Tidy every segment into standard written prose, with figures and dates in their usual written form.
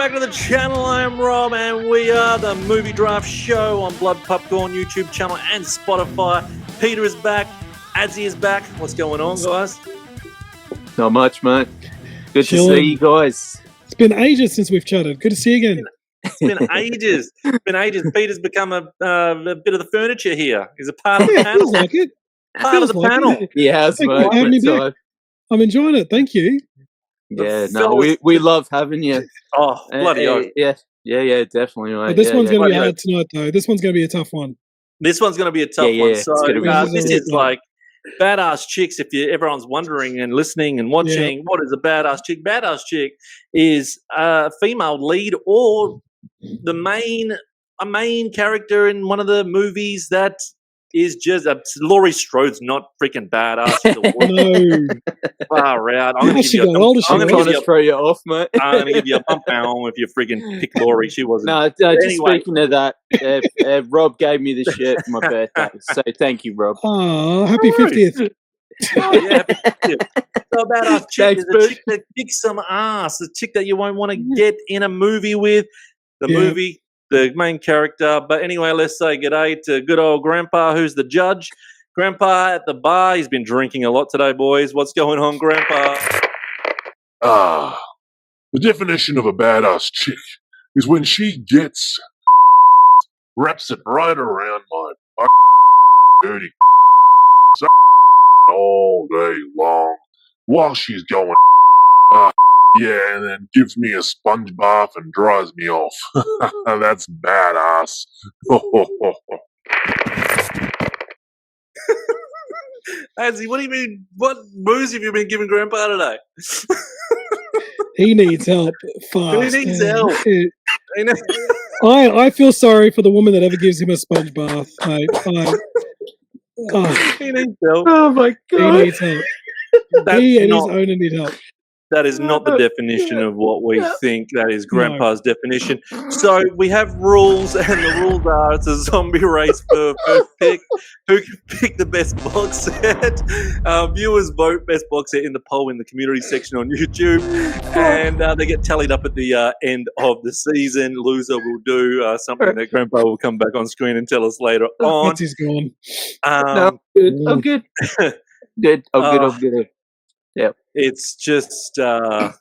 back to the channel. I am Rob, and we are the Movie Draft Show on Blood Popcorn YouTube channel and Spotify. Peter is back. Adsey is back. What's going on, guys? Not much, mate. Good to see you guys. It's been ages since we've chatted. Good to see you again. It's been ages. It's been ages. Peter's become a bit of the furniture here. He's a part of the panel. Feels like it. Part of the panel. He has, mate. I'm enjoying it. Thank you. Yeah, no, we love having you. Oh, bloody oath. Yeah, definitely, mate. But this one's going to be hard tonight, though. This one's going to be a tough one. This one's going to be a tough one. So this is like badass chicks. If everyone's wondering and listening and watching, what is a badass chick? Badass chick is a female lead or a main character in one of the movies that is just Laurie Strode's not freaking badass. No. Far out. I'm going to give you a bump down if you freaking pick Laurie. She wasn't. No, just speaking of that, Rob gave me the shirt for my birthday, so thank you, Rob. Oh, happy 50th. Oh, yeah, so badass chick is a chick that kicks some ass. The chick that you won't want to get in a movie with. The main character. But anyway, let's say g'day to good old Grandpa, who's the judge. Grandpa at the bar. He's been drinking a lot today, boys. What's going on, Grandpa? The definition of a badass chick is when she gets wraps it right around my dirty all day long while she's going and then gives me a sponge bath and dries me off. That's badass. Adsey, what do you mean? What booze have you been giving Grandpa today? He needs help fast. He needs help. I feel sorry for the woman that ever gives him a sponge bath, mate. He needs help. Oh my God. He needs help. He and his owner need help. That is not the definition of what we think. That is Grandpa's definition. So we have rules, and the rules are it's a zombie race for first pick. Who can pick the best box set? Viewers vote best box set in the poll in the community section on YouTube, and they get tallied up at the end of the season. Loser will do something that Grandpa will come back on screen and tell us later on. Once he's gone. No, good. I'm good. Good. I'm good. Yeah. It's just, No,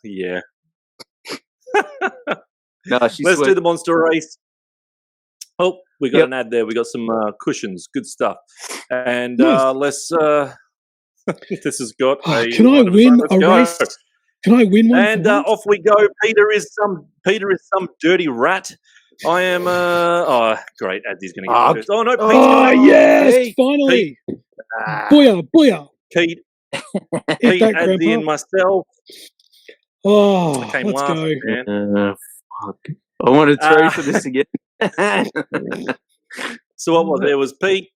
let's do the monster race. Oh, we got an ad there. We got some cushions. Good stuff. And let's. This has got. Can I win a race? Can I win one? And off we go. Peter is some dirty rat. I am. Great. Adsey's going to get first. Oh no! Pete's yes! Finally! Booyah! Pete, Adsey, and myself. Oh, I came let's last, go. Man. Fuck. I wanted three for this again. So what was there? Was Pete,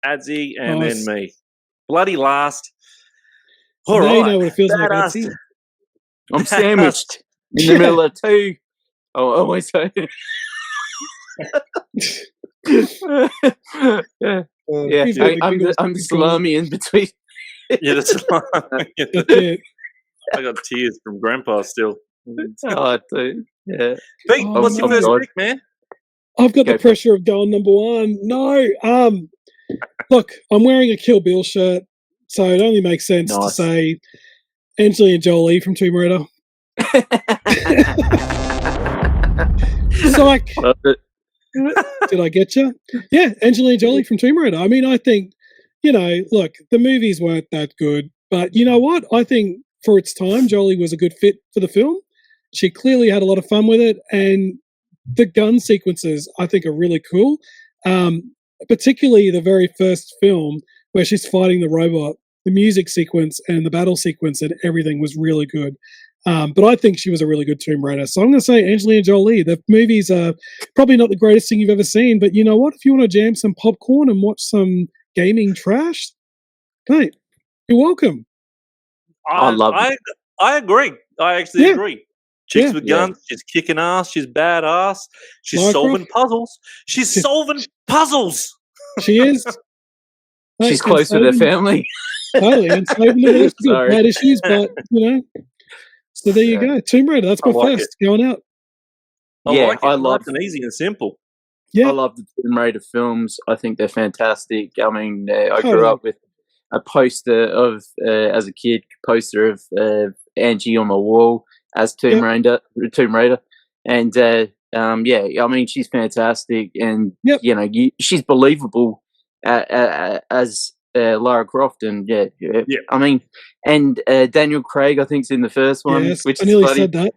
Adsey, and then me. Bloody last. All right. You know what it feels like, Adsey. I'm sandwiched in the middle of two. Oh, always say. I'm salami in between. Yeah, that's it. I got tears from Grandpa still. Oh, dude. Yeah. Pete, what's your first pick, man? I've got the pressure of going number one. No. Look, I'm wearing a Kill Bill shirt, so it only makes sense to say Angelina Jolie from Tomb Raider. Psych. Did I get you? Yeah, Angelina Jolie from Tomb Raider. I mean, I think, look, the movies weren't that good, but you know what? I think for its time, Jolie was a good fit for the film. She clearly had a lot of fun with it, and the gun sequences, I think, are really cool. Particularly the very first film where she's fighting the robot. The music sequence and the battle sequence and everything was really good. But I think she was a really good Tomb Raider. So I'm going to say Angelina Jolie. The movies are probably not the greatest thing you've ever seen, but you know what? If you want to jam some popcorn and watch some gaming trash, hey, you're welcome. I love it. I agree. I actually agree. Chicks with guns. She's kicking ass. She's badass. She's solving puzzles. She's solving puzzles. She is. She's close with her family. Totally. And saving the rest of bad issues, but, So there you go. Tomb Raider. That's I my like first going out. Yeah, like it. I love Nice and easy and simple. Yeah. I love the Tomb Raider films. I think they're fantastic. I mean, I grew Totally. up with a poster of, as a kid, poster of Angie on my wall as Tomb Raider, and yeah, I mean, she's fantastic, and Yep. you know, she's believable as Lara Croft, and yeah. I mean, and Daniel Craig, I think's in the first one, Yes, which I is nearly funny. said that.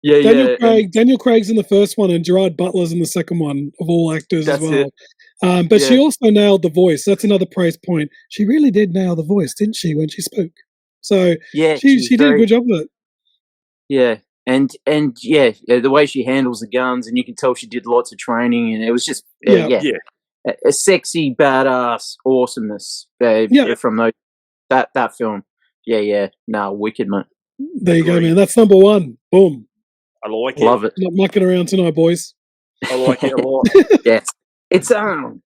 Yeah, Daniel Craig's in the first one, and Gerard Butler's in the second one, of all actors as That's well. it. But she also nailed the voice. That's another praise point. She really did nail the voice, didn't she, when she spoke? So yeah, she did a good job of it. Yeah, and yeah, the way she handles the guns, and you can tell she did lots of training, and it was just a sexy, badass awesomeness from that film. No, wicked, man. There you go, man. That's number one. Boom. I like it. Love it. Not mucking around tonight, boys. I like it a lot. Yes, it's on.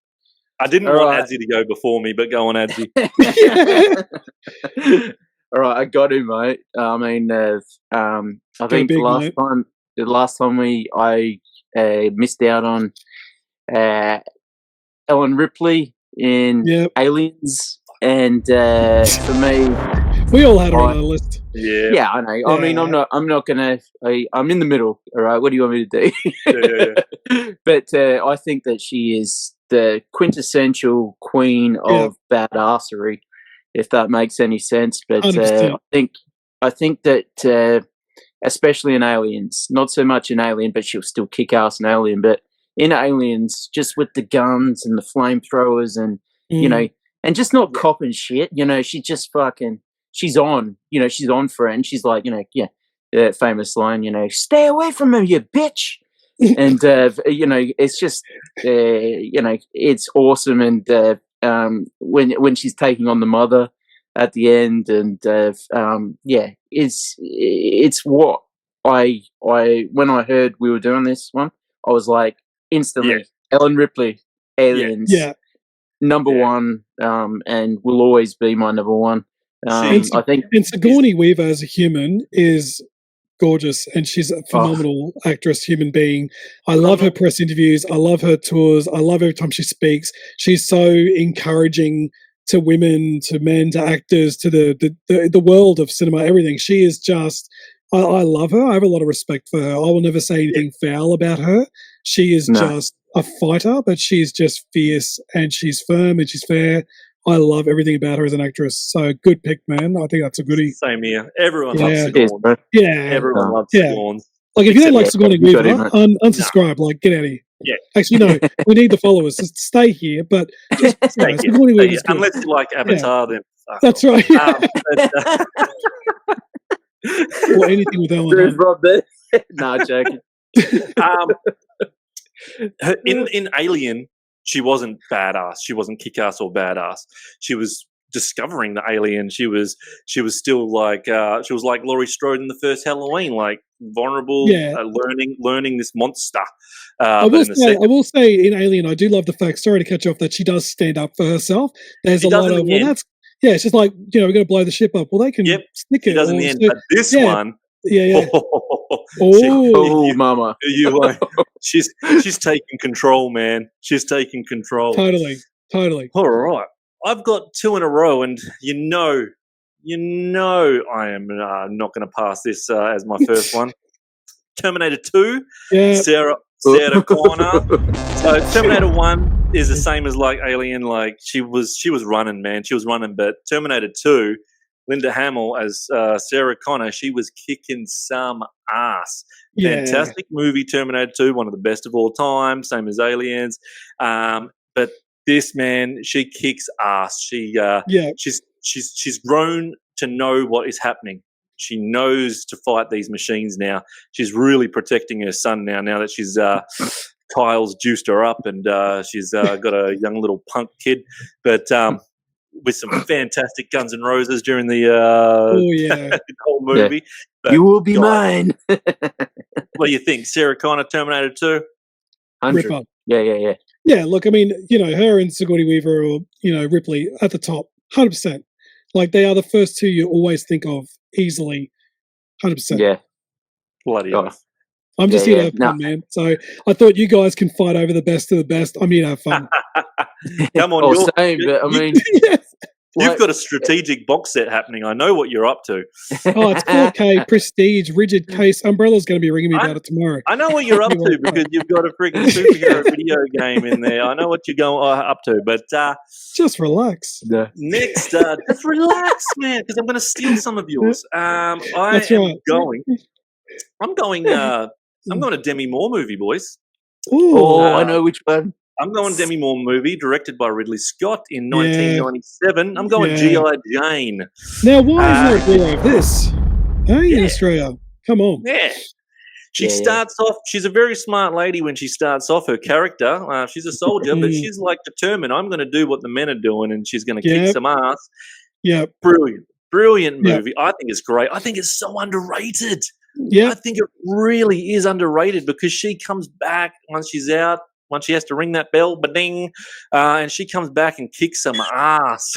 I didn't want Adsey to go before me, but go on, Adsey. All right, I got to, mate. I mean, I think the last time I missed out on Ellen Ripley in Aliens, and for me, we all had her on our list. Yeah, I know. I mean, I'm not gonna. I'm in the middle. All right, what do you want me to do? But I think that she is the quintessential queen of badassery, if that makes any sense. But I think that especially in Aliens, not so much in Alien, but she'll still kick ass in Alien. But in Aliens, just with the guns and the flamethrowers, and you know, and just not copping shit. You know, she just fucking. She's on, she's on for it, and she's like, that famous line, stay away from her, you bitch. And it's just, it's awesome. And when she's taking on the mother at the end, and it's what I when I heard we were doing this one, I was like instantly Ellen Ripley, Aliens, number one, and will always be my number one. I think Sigourney Weaver as a human is gorgeous, and she's a phenomenal actress, human being. I love her press interviews. I love her tours. I love every time she speaks. She's so encouraging to women, to men, to actors, to the world of cinema, everything. She is just, I love her. I have a lot of respect for her. I will never say anything foul about her. She is just a fighter, but she's just fierce, and she's firm, and she's fair. I love everything about her as an actress. So good pick, man. I think that's a goodie. Same here. Everyone loves Sigourney. Yeah. Everyone loves Sigourney. Like, if you don't like Sigourney Weaver, unsubscribe. Like, get out of here. Yeah. Actually, no. We need the followers. Just stay here. But just, Sigourney Weaver's good. Unless you like Avatar, then. That's right. Or anything with Ellen. Nah, joking. In Alien, she wasn't badass. She wasn't kick-ass or badass. She was discovering the alien. She was still like she was like Laurie Strode in the first Halloween, like vulnerable, learning this monster. I will say in Alien, I do love the fact. Sorry to cut you off. That she does stand up for herself. There's a lot of it's just like, we're going to blow the ship up. Well, they can stick it. She does in the end, but this one. Mama! She's taking control, man. She's taking control. Totally. All right, I've got two in a row, and I am not going to pass this as my first one. Terminator 2, Sarah Connor. So Terminator 1 is the same as like Alien. Like she was running, man. She was running, but Terminator 2. Linda Hamill as Sarah Connor, she was kicking some ass. Fantastic movie, Terminator 2, one of the best of all time, same as Aliens. But this, man, she kicks ass. She's grown to know what is happening. She knows to fight these machines now. She's really protecting her son now that she's Kyle's juiced her up, and she's got a young little punk kid. But with some fantastic Guns N' Roses during the whole movie. But you will be mine. What do you think? Sarah Connor, Terminator 2? 100. Yeah. Yeah, look, I mean, her and Sigourney Weaver or, Ripley at the top, 100%. Like, they are the first two you always think of easily. 100%. Yeah. Bloody Oh. hell. I'm just Yeah, here to have yeah. fun, man. So I thought you guys can fight over the best of the best. I'm here to have fun. Come on, Oh, same, but I mean, Yes. you've got a strategic box set happening. I know what you're up to. Oh, it's 4K, prestige, rigid case. Umbrella's going to be ringing me about it tomorrow. I know what you're up to because you've got a freaking superhero video game in there. I know what you're going up to, but Just relax. next, just relax, man, because I'm going to steal some of yours. That's I'm right. going a Demi Moore movie, boys. Ooh. Oh, I know which one. I'm going Demi Moore movie directed by Ridley Scott in Yeah. 1997. I'm going Yeah. G.I. Jane. Now, why is there more of this? Hey, in Yeah. Australia. Come on. Yeah. She starts off, she's a very smart lady when she starts off, her character. She's a soldier, but she's like determined, I'm going to do what the men are doing, and she's going to kick some ass. Yeah. Brilliant movie. I think it's great. I think it's so underrated. Yeah. I think it really is underrated because she comes back once she's out, once she has to ring that bell, ba-ding, and she comes back and kicks some ass.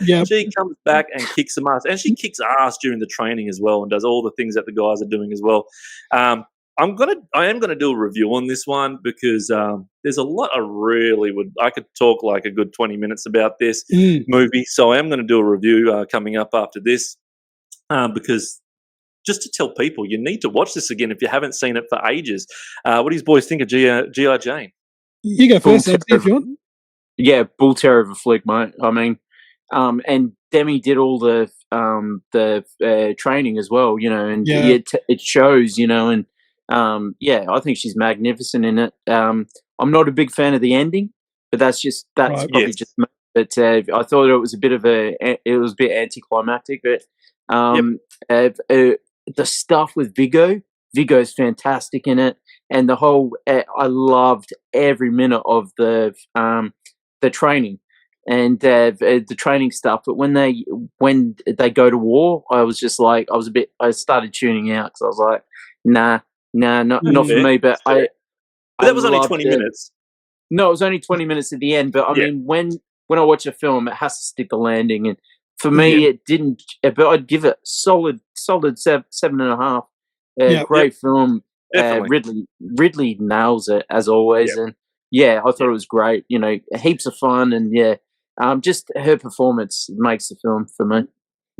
Yep. She comes back and kicks some ass. And she kicks ass during the training as well and does all the things that the guys are doing as well. I am gonna do a review on this one because there's a lot I could talk like a good 20 minutes about this movie. So I am going to do a review coming up after this because just to tell people, you need to watch this again if you haven't seen it for ages. What do you boys think of G.I. Jane? You go first, Adsey, if you want. Yeah, bull terror of a flick, mate. I mean, and Demi did all the training as well, you know, and it shows, you know, and I think she's magnificent in it. I'm not a big fan of the ending, but that's probably just me. But I thought it was a bit anticlimactic, but the stuff with Vigo's fantastic in it, and the whole I loved every minute of the training and the training stuff. But when they go to war, I was just like, I started tuning out because I was like, nah, not for me. But that was only 20 minutes. No, it was only 20 minutes at the end. But I mean, when I watch a film, it has to stick the landing, and for me, it didn't. But I'd give it solid 7.5. Great film. Ridley nails it as always, and I thought it was great. You know, heaps of fun, and just her performance makes the film for me.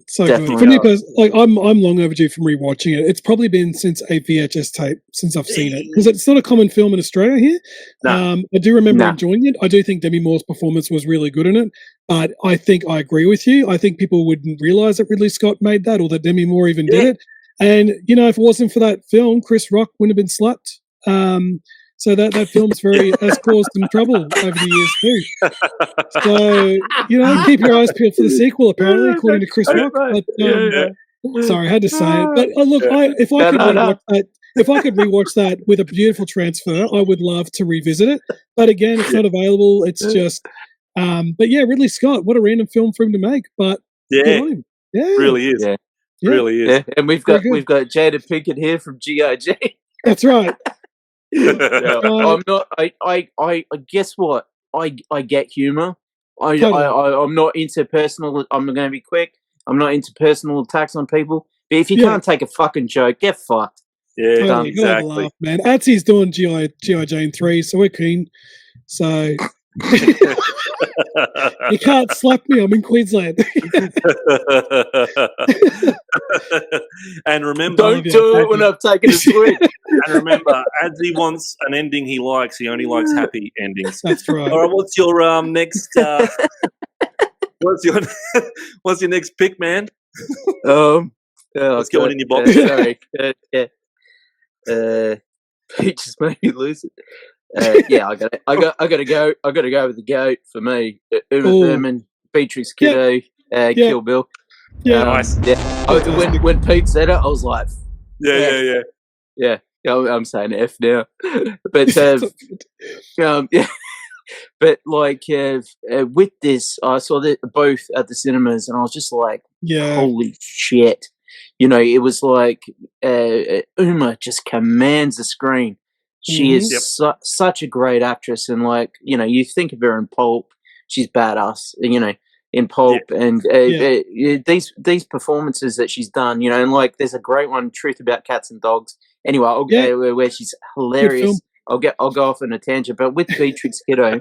So good. For me, like I'm long overdue from rewatching it. It's probably been since a VHS tape since I've seen it because it's not a common film in Australia here. I do remember enjoying it. I do think Demi Moore's performance was really good in it, but I think I agree with you. I think people wouldn't realize that Ridley Scott made that or that Demi Moore even did it. And you know, if it wasn't for that film, Chris Rock wouldn't have been slapped. So that film's has caused some trouble over the years too. So, you know, keep your eyes peeled for the sequel, apparently, according to Chris Rock. But, sorry, I had to say it. But look, if I could rewatch that with a beautiful transfer, I would love to revisit it. But again, it's not available. It's just, but yeah, Ridley Scott, what a random film for him to make. But really is. Really is. Yeah. And we've got Jada Pinkett here from G.I.J. That's right. I'm not. I guess what? I get humor. I'm not into personal. I'm going to be quick. I'm not into personal attacks on people. But if you can't take a fucking joke, get fucked. Yeah, exactly. Laugh, man. Adsey's doing G.I. Jane 3, so we're keen. So you can't slap me. I'm in Queensland. And remember, don't do it when I've taken a swig. And remember, Adsey wants an ending he likes. He only likes happy endings. That's right. All right, what's your next? What's your next pick, man? Let's go in your box. Sorry. He just made me lose it. I gotta go. I gotta go with the GOAT for me. Uma Thurman, Beatrix Kiddo, Kill Bill. Yeah, nice. When Pete said it, I was like, yeah. I'm saying F now, but but like with this, I saw that both at the cinemas, and I was just like, holy shit! You know, it was like Uma just commands the screen. She is such a great actress, and like, you know, you think of her in Pulp, she's badass. You know, in Pulp, and Yeah. these performances that she's done, you know, and like there's a great one, Truth About Cats and Dogs. Anyway, where she's hilarious. I'll go off on a tangent, but with Beatrix Kiddo,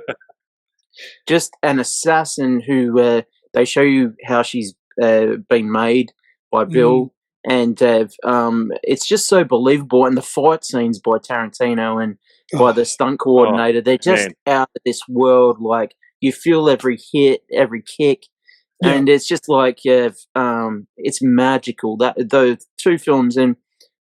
just an assassin who they show you how she's been made by Bill, and it's just so believable. And the fight scenes by Tarantino and by the stunt coordinator, they're just out of this world. Like you feel every hit, every kick, and it's just like it's magical. That those two films, and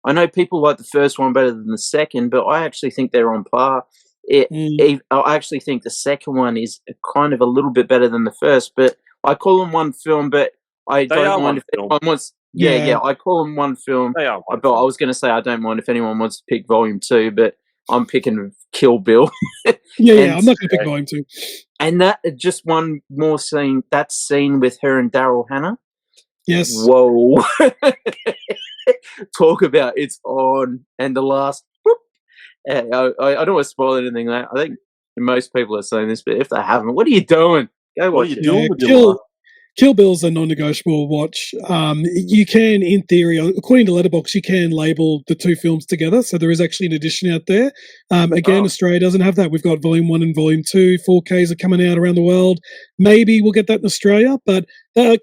I know people like the first one better than the second, but I actually think they're on par. I actually think the second one is kind of a little bit better than the first, but I call them one film. But I don't mind if anyone wants. Yeah, I call them one film. They are one but film. I was going to say I don't mind if anyone wants to pick Volume 2, but I'm picking Kill Bill. I'm not going to pick Volume 2. And that just one more scene. That scene with her and Daryl Hannah. Yes. Whoa. Talk about it's on, and the last. I don't want to spoil anything. I think most people are saying this, but if they haven't, what are you doing? Go watch it. Doing with your life? Kill Bill's a non-negotiable watch. You can, in theory, according to Letterboxd, you can label the two films together. So there is actually an edition out there. Australia doesn't have that. We've got Volume 1 and Volume 2. 4Ks are coming out around the world. Maybe we'll get that in Australia. But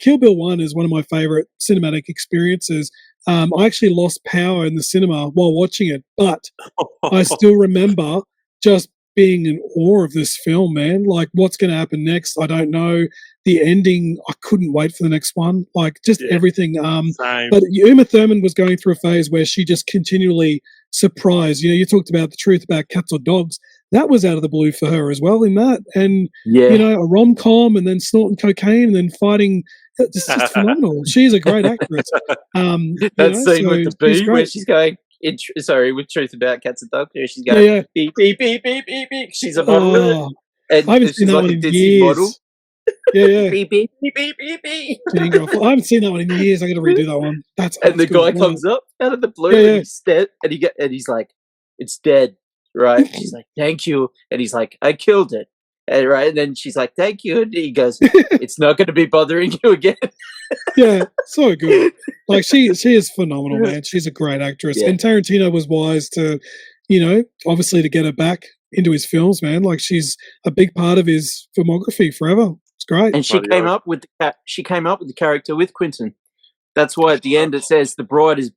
Kill Bill 1 is one of my favourite cinematic experiences. I actually lost power in the cinema while watching it, but I still remember just being in awe of this film, man. Like, what's going to happen next? I don't know. The ending, I couldn't wait for the next one. Like, just everything. But Uma Thurman was going through a phase where she just continually surprised. You know, you talked about the truth about cats or dogs. That was out of the blue for her as well in that. And, you know, a rom-com and then snorting cocaine and then fighting. It's just phenomenal. She's a great actress. That scene with the bee where she's going, with Truth About Cats and Dogs, where she's going, beep, beep, beep, beep, beep, beep. She's a model. And I haven't seen that one in years. Model. Beep, beep, beep, beep, beep, beep. I haven't seen that one in years. I got to redo that one. And the guy comes up out of the blue and he's dead, and he's like, it's dead, right? She's like, thank you. And he's like, I killed it. And then she's like, thank you. And he goes, it's not going to be bothering you again. So good. Like, she is phenomenal, man. She's a great actress. And Tarantino was wise to, obviously to get her back into his films, man. Like, she's a big part of his filmography forever. It's great. And she came up with the character with Quentin. That's why at the end it says the bride is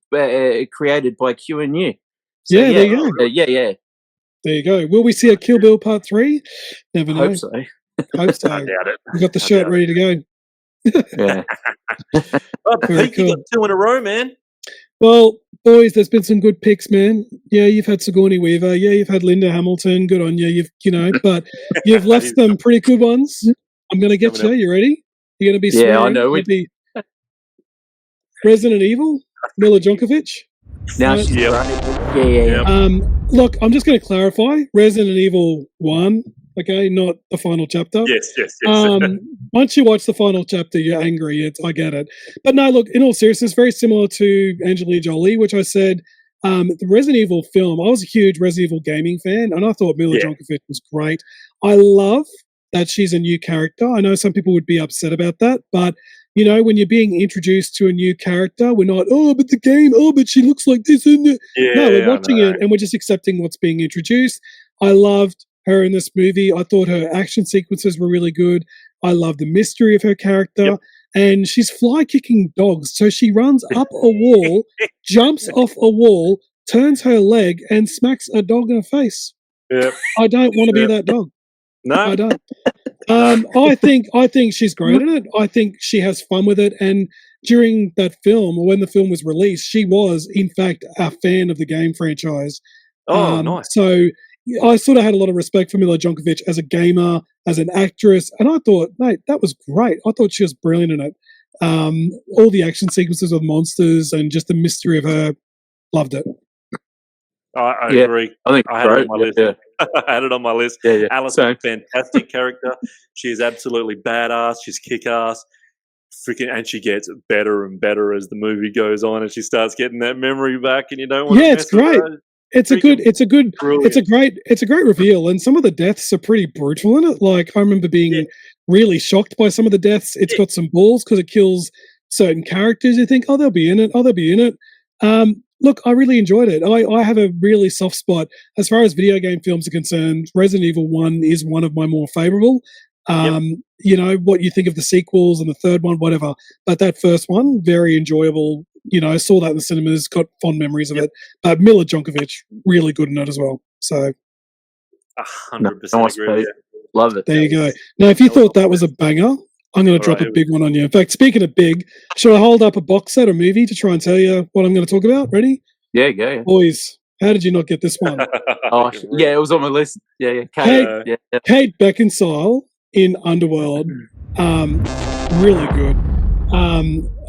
created by Q and U. So, there you go. There you go. Will we see a Kill Bill Part 3? Never know. Hope so. Hope so. I doubt it. We've got the shirt ready to go. Pete, you got 2 in a row, man. Well, boys, there's been some good picks, man. Yeah, you've had Sigourney Weaver. Yeah, you've had Linda Hamilton. Good on you. But you've left some pretty good ones. I'm going to get you. You ready? You're going to be swearing. Yeah, I know. Resident Evil, Mila Djokovic. Now she's right. Look, I'm just going to clarify. Resident Evil 1, okay, not the final chapter. Yes. Once you watch the final chapter, you're angry. I get it. But no, look, in all seriousness, very similar to Angelina Jolie, which I said, the Resident Evil film, I was a huge Resident Evil gaming fan, and I thought Mila Djokovic was great. I love that she's a new character. I know some people would be upset about that, but when you're being introduced to a new character, we're not, but the game, but she looks like this, isn't it? No, we're watching it and we're just accepting what's being introduced. I loved her in this movie. I thought her action sequences were really good. I love the mystery of her character. And she's fly kicking dogs. So she runs up a wall, jumps off a wall, turns her leg and smacks a dog in the face. I don't want to be that dog. No, I don't. I think she's great in it. I think she has fun with it. And during that film, or when the film was released, she was, in fact, a fan of the game franchise. Nice. So I sort of had a lot of respect for Mila Djokovic as a gamer, as an actress, and I thought, mate, that was great. I thought she was brilliant in it. All the action sequences with monsters and just the mystery of her, loved it. I agree. I think I had it on my list. I had it on my list. Alison's a fantastic character. She is absolutely badass. She's kick-ass. And she gets better and better as the movie goes on, and she starts getting that memory back, and you don't want to mess it's great. with her. it's a Brilliant. great reveal, and some of the deaths are pretty brutal in it. Like I remember being really shocked by some of the deaths. It's got some balls because it kills certain characters. You think, oh, they'll be in it. Oh, they'll be in it. Look, I really enjoyed it. I have a really soft spot as far as video game films are concerned. Resident Evil 1 is one of my more favorable. You know, what you think of the sequels and the third one, whatever. But that first one, very enjoyable. You know, I saw that in the cinemas, got fond memories of it. But Mila Djokovic, really good in it as well. So 100% agree. Love it. There you go. Now, if you thought that was a banger, I'm going to drop a big one on you. In fact, speaking of big, should I hold up a box set or movie to try and tell you what I'm going to talk about? Ready? Yeah, go. Yeah. Boys, how did you not get this one? Yeah, it was on my list. Yeah. Kate Beckinsale in Underworld, really good.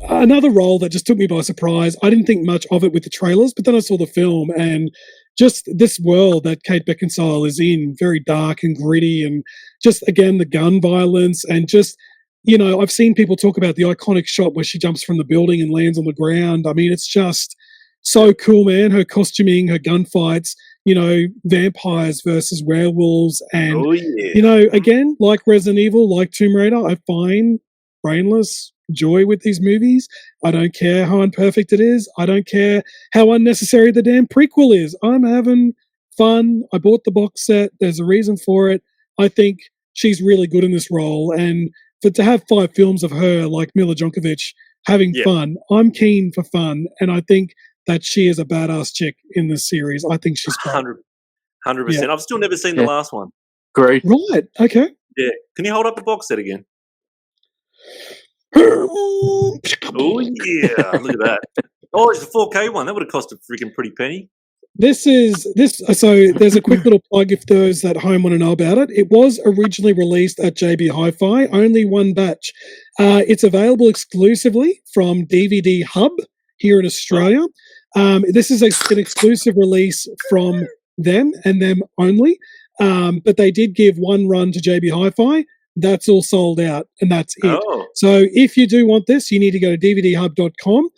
Another role that just took me by surprise. I didn't think much of it with the trailers, but then I saw the film and just this world that Kate Beckinsale is in, very dark and gritty, and just, again, the gun violence and just, you know, I've seen people talk about the iconic shot where she jumps from the building and lands on the ground. I mean, it's just so cool, man. Her costuming, her gunfights, you know, vampires versus werewolves. And, you know, again, like Resident Evil, like Tomb Raider, I find brainless joy with these movies. I don't care how imperfect it is. I don't care how unnecessary the damn prequel is. I'm having fun. I bought the box set. There's a reason for it. I think she's really good in this role. And to have 5 films of her, like Mila Djokovic, having fun, I'm keen for fun. And I think that she is a badass chick in this series. I think she's great. 100%. Yeah. I've still never seen the last one. Great. Right. Okay. Yeah. Can you hold up the box set again? Oh, yeah. Look at that. Oh, it's a 4K one. That would have cost a freaking pretty penny. So there's a quick little plug if those at home want to know about it. It was originally released at JB Hi-Fi, only one batch. It's available exclusively from DVD Hub here in Australia. This is an exclusive release from them and them only. But they did give one run to JB Hi-Fi. That's all sold out, and that's it. Oh. So if you do want this, you need to go to dvdhub.com.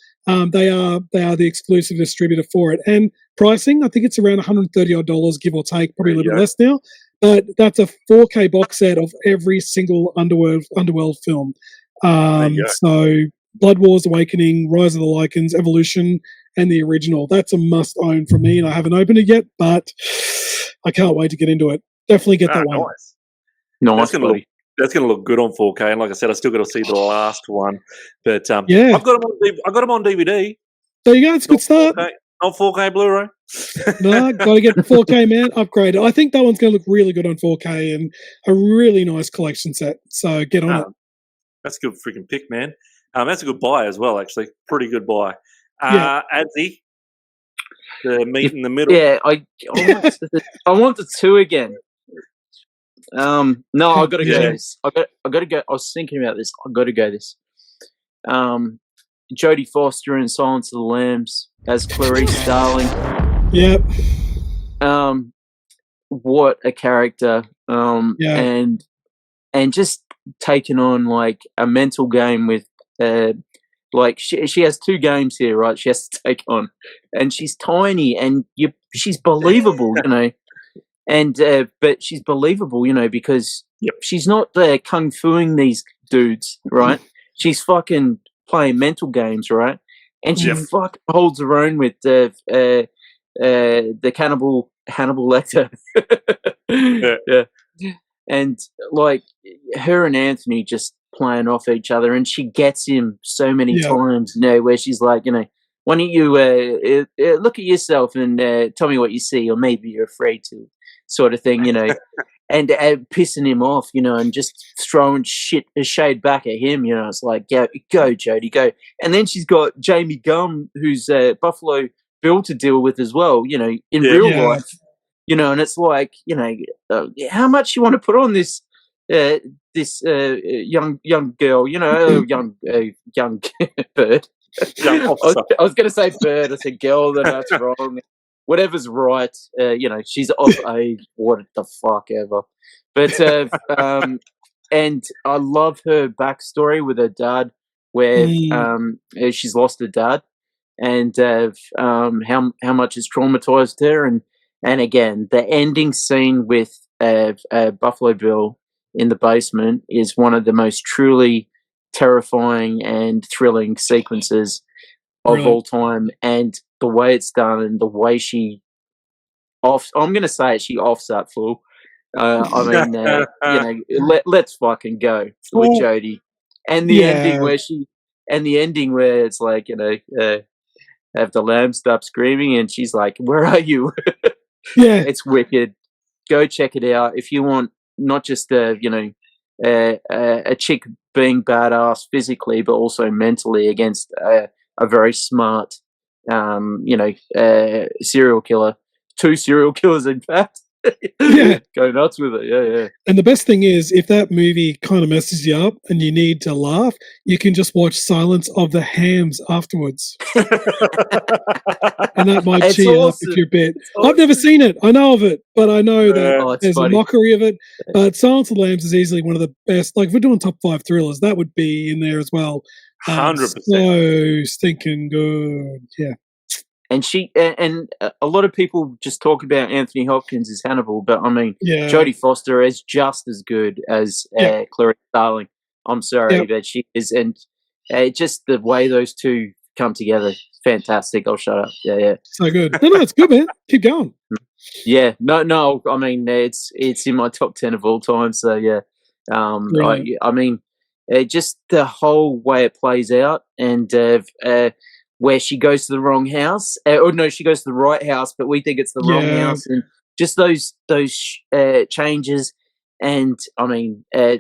They are the exclusive distributor for it. And pricing, I think it's around $130, give or take, probably a little bit less now. But that's a 4K box set of every single Underworld film. So Blood Wars, Awakening, Rise of the Lycans, Evolution, and the original. That's a must-own for me, and I haven't opened it yet, but I can't wait to get into it. Definitely get that one. Nice, buddy. That's going to look good on 4K, and like I said, I still got to see the last one. But I've got them on DVD. There you go. It's a good start. 4K, not 4K Blu-ray. No, got to get the 4K, man. Upgrade it. I think that one's going to look really good on 4K and a really nice collection set. So get on it. That's a good freaking pick, man. That's a good buy as well, actually. Pretty good buy. Adsey, the meat in the middle. Yeah, I want the 2 again. No, I got to go this. I got to go. I was thinking about this. I got to go this. Jodie Foster in Silence of the Lambs as Clarice Starling. Yep. What a character. And just taking on like a mental game with like she has 2 games here, right? She has to take on, and she's tiny and she's believable, you know. And but she's believable, you know, because she's not kung fuing these dudes, right? She's fucking playing mental games, right? And she fucking holds her own with the cannibal Hannibal Lecter. And like her and Anthony just playing off each other, and she gets him so many times, you know, where she's like, you know, why don't you look at yourself and tell me what you see, or maybe you're afraid to, sort of thing, you know, and pissing him off, you know, and just throwing shade back at him, you know. It's like, go Jodie, go. And then she's got Jamie Gum, who's Buffalo Bill to deal with as well, you know, in real life, you know. And it's like, you know, how much you want to put on this young girl, you know, young bird. I was going to say bird. I said girl, then that's wrong. Whatever's right, you know, she's of age. What the fuck ever. But and I love her backstory with her dad, where she's lost her dad, and how much it's traumatized her, and again, the ending scene with Buffalo Bill in the basement is one of the most truly terrifying and thrilling sequences of all time, and the way it's done and the way she I'm going to say it, she offs that fool. I mean, let's fucking go with Jodie, and the ending where it's like, have the lamb stop screaming, and she's like, "Where are you?" Yeah, it's wicked. Go check it out if you want not just a chick being badass physically, but also mentally against a very smart, serial killer. 2 serial killers, in fact. Yeah. Go nuts with it. Yeah. And the best thing is, if that movie kind of messes you up and you need to laugh, you can just watch Silence of the Hams afterwards. And that might cheer you up if you're a bit. I've never seen it. I know of it, but I know that there's a mockery of it. But Silence of the Lambs is easily one of the best. Like, if we're doing top 5 thrillers, that would be in there as well. 100%. So stinking good. Yeah. And and a lot of people just talk about Anthony Hopkins as Hannibal, but I mean, Jodie Foster is just as good as Clarice Starling. I'm sorry, but she is, and just the way those two come together, fantastic. I'll shut up. Yeah. So good. No, it's good, man. Keep going. Yeah, no. I mean, it's in my top 10 of all time. So yeah, I mean, just the whole way it plays out, and where she goes to the wrong house, she goes to the right house, but we think it's the wrong house, and just those changes. And I mean, a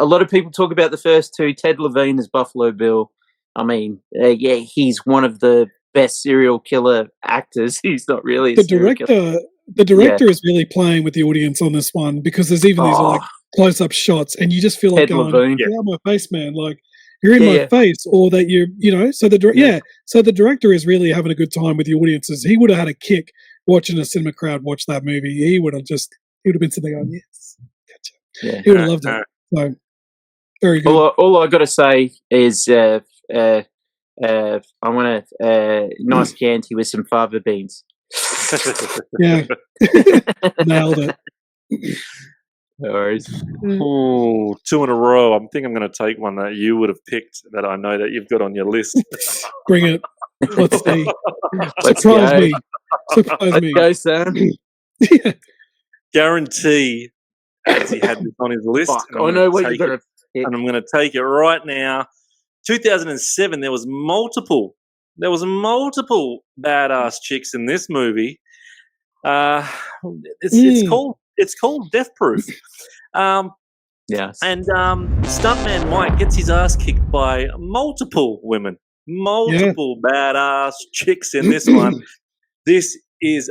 lot of people talk about the first two. Ted Levine as Buffalo Bill. I mean, he's one of the best serial killer actors. He's not really a serial killer. The director is really playing with the audience on this one, because there's even these like close-up shots, and you just feel like going, "Get out my face, man!" Like, you're in my face, or that so the director is really having a good time with the audiences. He would have had a kick watching a cinema crowd watch that movie. He would have been sitting on, yes, gotcha. Yeah. He would have loved it. So very good. All I got to say is I want a nice Chianti with some fava beans. Yeah, nailed it. No worries. Oh, 2 in a row. I think I'm going to take one that you would have picked that I know that you've got on your list. Bring it. Let's see. Surprise me. Let's go, Sam. Yeah. Guarantee Adsey had this on his list. I know what you're going to pick. And I'm going to take it right now. 2007, there was multiple badass chicks in this movie. It's called Death Proof. Yes. And stuntman Mike gets his ass kicked by multiple women, badass chicks in this one. This is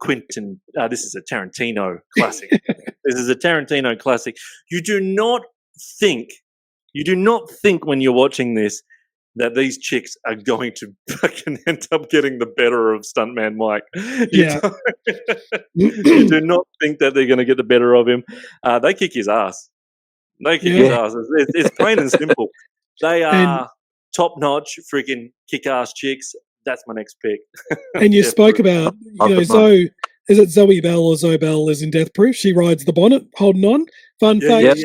Quentin. This is a Tarantino classic. You do not think when you're watching this that these chicks are going to fucking end up getting the better of stuntman Mike. You do not think that they're going to get the better of him. They kick his ass. It's plain and simple. They are top-notch, freaking kick-ass chicks. That's my next pick. And you spoke about, Zoe. Is it Zoe Bell or Zoe Bell is in Death Proof? She rides the bonnet, holding on. Fun fact: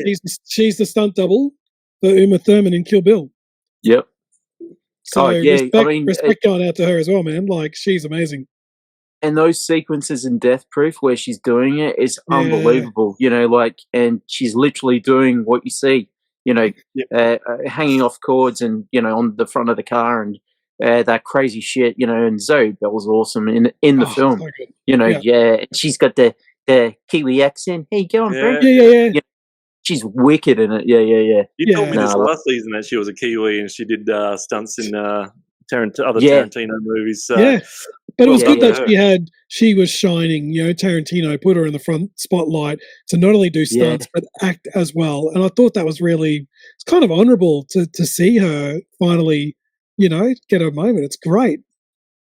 she's the stunt double for Uma Thurman in Kill Bill. Yep. So respect going out to her as well, man. Like, she's amazing. And those sequences in Death Proof where she's doing it is unbelievable. And she's literally doing what you see. Hanging off cords and on the front of the car and that crazy shit. And Zoe Bell's awesome in the film. So she's got the Kiwi accent. Hey, go on, bro. Yeah. She's wicked in it. Yeah. You told me this last season that she was a Kiwi and she did stunts in other Tarantino movies. But it was good that she was shining. Tarantino put her in the front spotlight to not only do stunts but act as well. And I thought that was it's kind of honourable to see her finally, get her moment. It's great.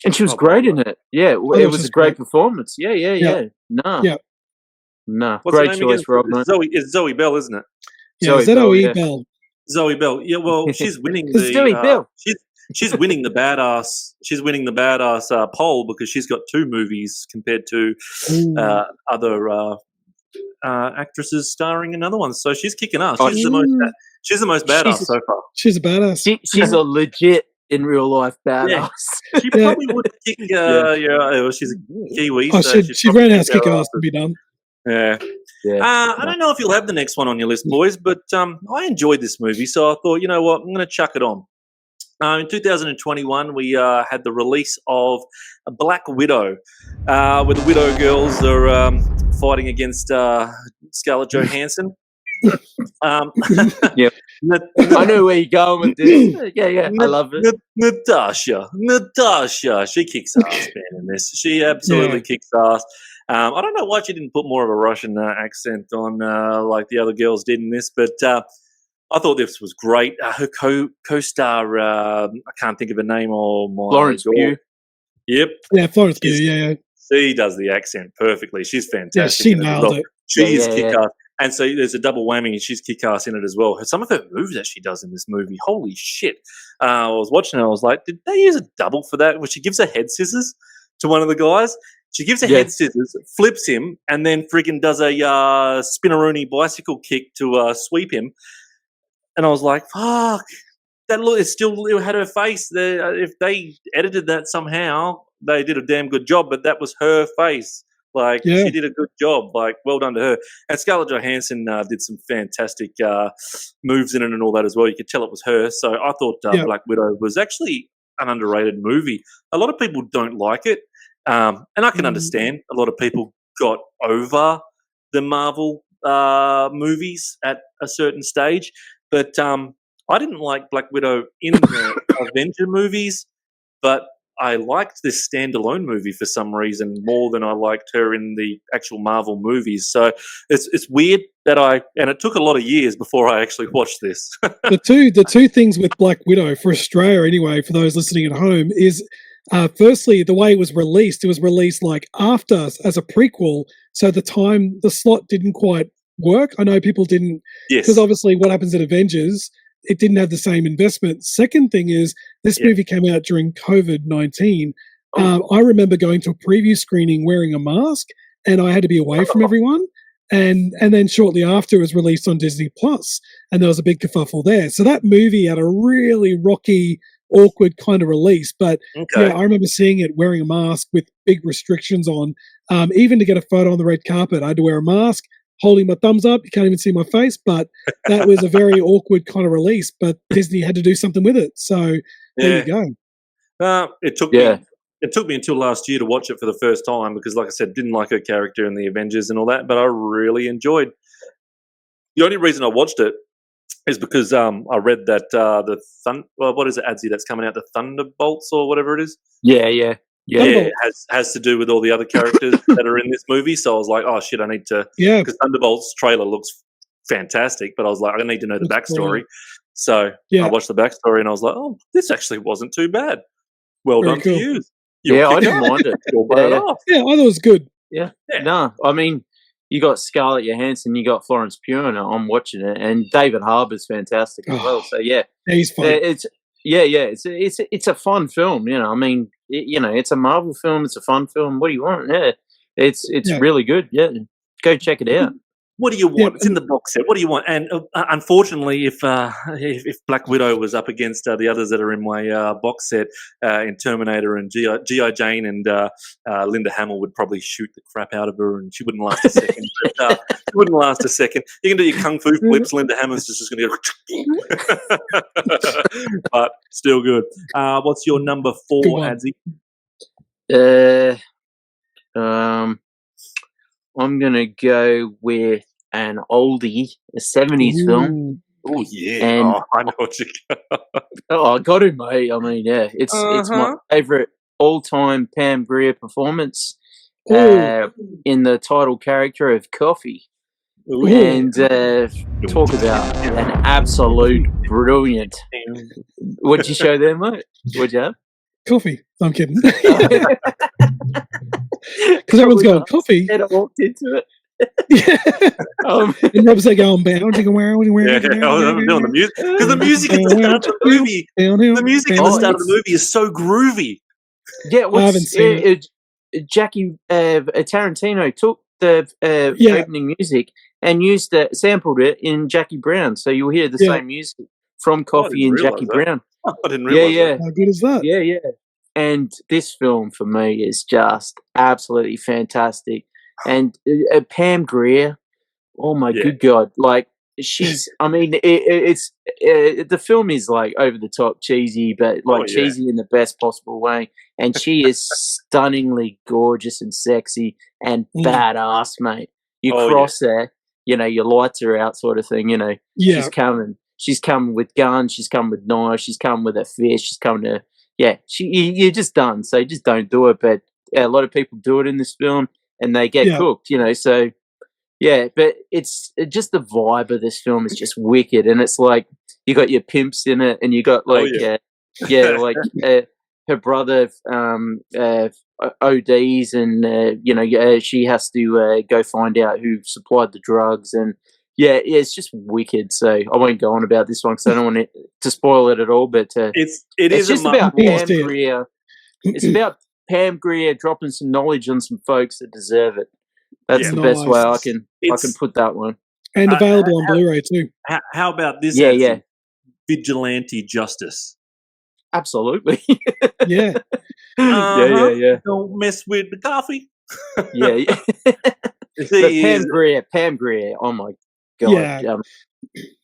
And she was great in it. Yeah, it was a great performance. Yeah. No, great choice, Rob. It's Zoe Bell, isn't it? Yeah, Zoe Bell. Zoe Bell. Yeah, well, she's winning the. Zoe Bell. she's winning the badass. She's winning the badass poll because she's got 2 movies compared to other actresses starring in other ones. So she's kicking ass. She's the most. She's the most badass so far. She's a badass. She's a legit in real life badass. Yeah. She probably would kick. She's a Kiwi. Oh, so she'd roundhouse kick ass to be done. Yeah. I don't know if you'll have the next one on your list, boys, but I enjoyed this movie, so I thought, you know what, I'm going to chuck it on. In 2021, we had the release of Black Widow, where the Widow girls are fighting against Scarlett Johansson. Yep. I know where you're going with this. Yeah, I love it. Natasha, she kicks ass, man, in this. She absolutely kicks ass. I don't know why she didn't put more of a Russian accent on like the other girls did in this, but I thought this was great. Her co-star, I can't think of her name. Oh my Florence God. Pugh. Yep. Yeah, Florence Pugh, yeah. She does the accent perfectly. She's fantastic. Yeah, she nailed it. She's kick-ass. And so there's a double whammy, and she's kick-ass in it as well. Some of her moves that she does in this movie, holy shit. I was watching it, I was like, did they use a double for that? Where she gives her head scissors to one of the guys. She gives a head scissors, flips him, and then friggin' does a spinneroonie bicycle kick to sweep him. And I was like, fuck. That look, it had her face. If they edited that somehow, they did a damn good job, but that was her face. Like, she did a good job. Like, well done to her. And Scarlett Johansson did some fantastic moves in it and all that as well. You could tell it was her. So I thought Black Widow was actually an underrated movie. A lot of people don't like it. And I can understand. A lot of people got over the Marvel movies at a certain stage. But I didn't like Black Widow in the Avenger movies, but I liked this standalone movie for some reason more than I liked her in the actual Marvel movies. So it's weird that and it took a lot of years before I actually watched this. The two things with Black Widow for Australia, anyway, for those listening at home, is firstly the way it was released like after as a prequel, so the slot didn't quite work. I know people didn't, because obviously what happens in Avengers, it didn't have the same investment. Second thing is this movie came out during COVID-19. I remember going to a preview screening wearing a mask, and I had to be away from everyone. And then shortly after, it was released on Disney Plus, and there was a big kerfuffle there. So that movie had a really rocky, awkward kind of release. But I remember seeing it wearing a mask with big restrictions on. Even to get a photo on the red carpet, I had to wear a mask, holding my thumbs up. You can't even see my face, but that was a very awkward kind of release. But Disney had to do something with it. So there you go. It took me until last year to watch it for the first time because, like I said, didn't like her character in the Avengers and all that, but I really enjoyed. The only reason I watched it is because I read that what is it, Adsey, that's coming out, the Thunderbolts or whatever it is? Yeah. It has to do with all the other characters that are in this movie. So I was like, oh shit, I need to, because Thunderbolts trailer looks fantastic, but I was like, I need to know the backstory. So I watched the backstory and I was like, oh, this actually wasn't too bad. Well done to you. I didn't mind it. I thought it was good. Yeah. No, I mean, you got Scarlett Johansson, you got Florence Pugh, and I'm watching it, and David Harbour's fantastic as well. So he's fun. It's a fun film. You know, I mean, it's a Marvel film. It's a fun film. What do you want? Yeah, it's really good. Yeah, go check it out. What do you want? It's in the box set. What do you want? And unfortunately, if Black Widow was up against the others that are in my box set in Terminator and G.I. Jane and Linda Hamill would probably shoot the crap out of her and she wouldn't last a second. She wouldn't last a second. You can do your kung fu flips. Linda Hamill's just going to go. But still good. What's your number 4, Adsey? I'm going to go with an oldie, a 70s film. Oh, yeah. And I know what you got. I got it, mate. I mean, it's my favourite all-time Pam Grier performance in the title character of Coffee. Ooh. And talk about an absolute brilliant. What'd you show there, mate? What'd you have? Coffee. I'm kidding. Because everyone's going, coffee? And I walked into it. And Rob's like going bouncing around. Yeah, I'm doing the music because the music at the start of the movie, the music at the start of the movie is so groovy. Yeah, I haven't seen it. Jackie Tarantino took the opening music and sampled it in Jackie Brown, so you'll hear the same music from Coffee and Jackie Brown. I didn't realize that. How good is that? Yeah. And this film for me is just absolutely fantastic. And Pam Grier, oh my good God, like she's. I mean, it's the film is like over the top cheesy, but like cheesy in the best possible way. And she is stunningly gorgeous and sexy and badass, mate. You cross her, you lights her out, sort of thing. She's coming. She's coming with guns. She's coming with knives. She's coming with a fish. She's coming to. Yeah, you're just done. So just don't do it. But a lot of people do it in this film, and they get cooked. So. Yeah, but it's just the vibe of this film is just wicked, and it's like you got your pimps in it, and you got like her brother ODs, and she has to go find out who supplied the drugs, and it's just wicked. So I won't go on about this one because I don't want to spoil it at all. But it's just about Pam Grier. It's about Pam Grier dropping some knowledge on some folks that deserve it. That's the best way I can put that one. And available on Blu-ray too. How about this? Yeah. Vigilante justice. Absolutely. Yeah. Yeah. Don't mess with the coffee. Yeah. But Pam Grier. Oh my God.